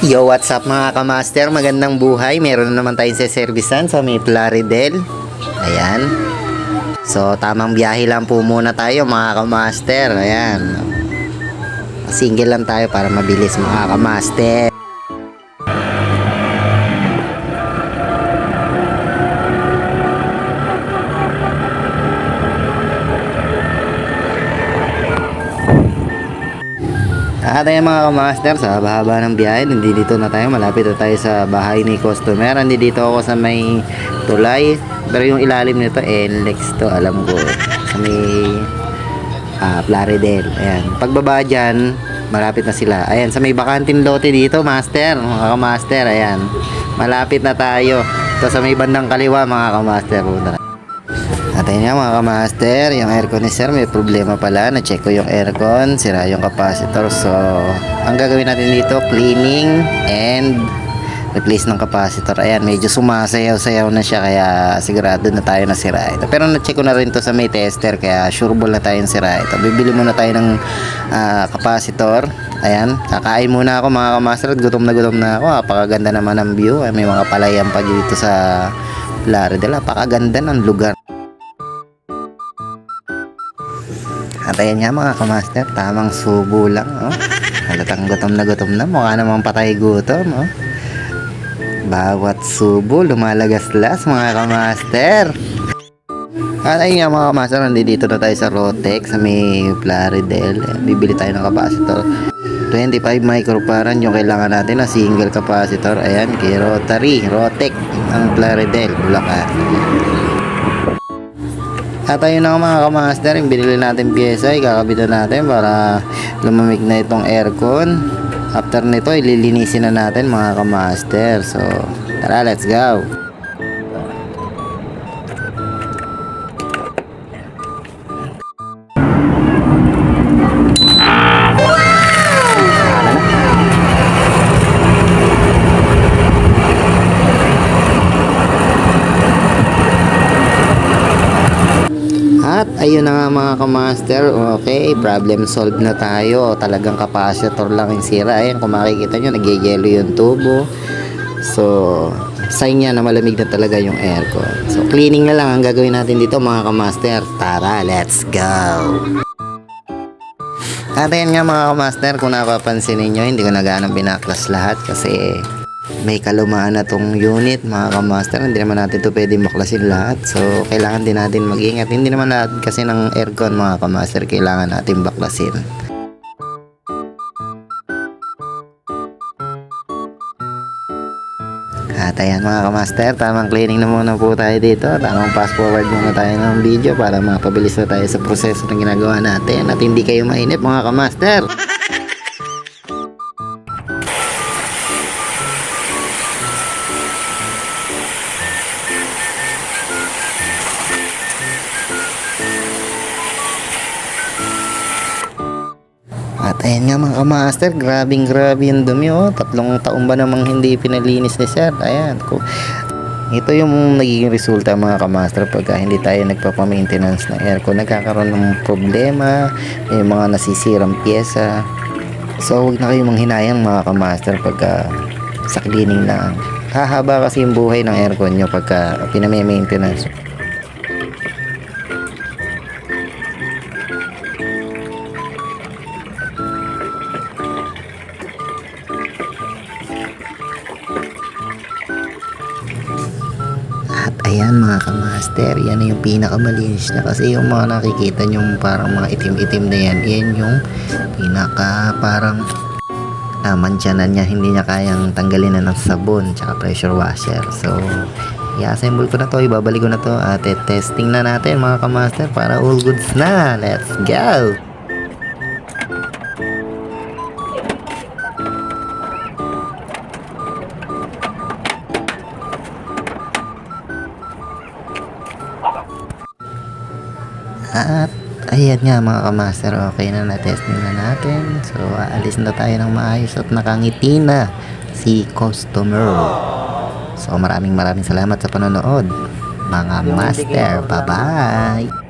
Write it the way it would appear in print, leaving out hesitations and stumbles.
Yo, what's up mga kamaster? Magandang buhay. Meron na naman tayong seservisan sa may Plaridel. Ayan. So, tamang biyahe lang po muna tayo mga kamaster. Ayan. Single lang tayo para mabilis mga kamaster. At ayan mga kamaster, sa haba-haba ng biyahe, nandito na tayo, malapit na tayo sa bahay ni customer. Nandito ako sa may tulay, pero yung ilalim nito, NLEX to, alam ko, sa may Plaridel. Ayan, pagbaba dyan, malapit na sila. Ayan, sa may bakanting lote dito, master, mga kamaster, ayan, malapit na tayo. Ito sa may bandang kaliwa, mga kamaster. At ayun nga mga kamaster, yung aircon ni sir may problema pala. Na-check ko yung aircon, sira yung capacitor. So, ang gagawin natin dito, cleaning and replace ng capacitor. Ayan, medyo sumasayaw-sayaw na siya, kaya sigurado na tayo na sira ito. Pero na-check ko na rin to sa may tester, kaya sureball na tayong sira ito. Bibili muna tayo ng capacitor. Ayan, kakain muna ako mga kamaster. Gutom na ako. Napakaganda naman ang view. May mga palayan pa dito sa Plaridel. Napakaganda ng lugar. At ayan nga mga kamaster, tamang subo lang, oh. Halatang gutom na, mukha namang patay gutom, oh. Bawat subo lumalagaslas mga kamaster. At ayun nga mga kamaster, nandito na tayo sa Rotex sa may Plaridel. Bibili tayo ng capacitor 25 microfarad yung kailangan natin na single capacitor. Ayan, kay Rotary Rotex ang Plaridel, Bulacan. At ayun na mga kamaster, yung binili natin pyesa, ikakabitan natin para lumamig na itong aircon. After nito, ililinisin na natin mga kamaster. So, tara, let's go! At ayun na nga mga kamaster, okay, problem solved na tayo. Talagang capacitor lang yung sira. Ayan, kung makikita nyo, nagyayelo yung tubo. So, sign niya na malamig na talaga yung aircon. So, cleaning na lang ang gagawin natin dito mga kamaster. Tara, let's go! At ayan nga mga kamaster, kung napapansin ninyo, hindi ko na gaano binaklas lahat kasi may kalumaan na tong unit mga kamaster. Hindi naman natin ito pwede maklasin lahat, so kailangan din natin mag-ingat. Hindi naman lahat kasi ng aircon mga kamaster kailangan natin baklasin. At ayan mga kamaster, tamang cleaning na muna po tayo dito. Tamang fast forward muna tayo ng video para mapabilis na tayo sa proseso ng ginagawa natin at hindi kayo mainip mga kamaster. At ayan nga mga kamaster, grabe yung dumi, oh. 3 taon ba namang hindi pinalinis ni sir. Ayan, ito yung nagiging resulta mga kamaster pagka hindi tayo nagpapa-maintenance ng aircon. Nagkakaroon ng problema, may mga nasisirang pyesa. So huwag na kayong manghinayang mga kamaster pagka sa cleaning lang. Hahaba kasi yung buhay ng aircon nyo pagka piname-maintenance. At ayan mga kamaster, yan yung pinakamalinis na, kasi yung mga nakikita nyo parang mga itim-itim na yan, yan yung pinaka parang mantsanan niya, hindi niya kayang tanggalin na ng sabon tsaka pressure washer. So i-assemble ko na to, ibabalik ko na to at testing na natin mga kamaster para all goods na. Let's go! At ayan nga mga kamaster, okay na, na-testing na natin. So aalis na tayo ng maayos at nakangiti na si customer. So maraming salamat sa panonood mga master. Bye bye!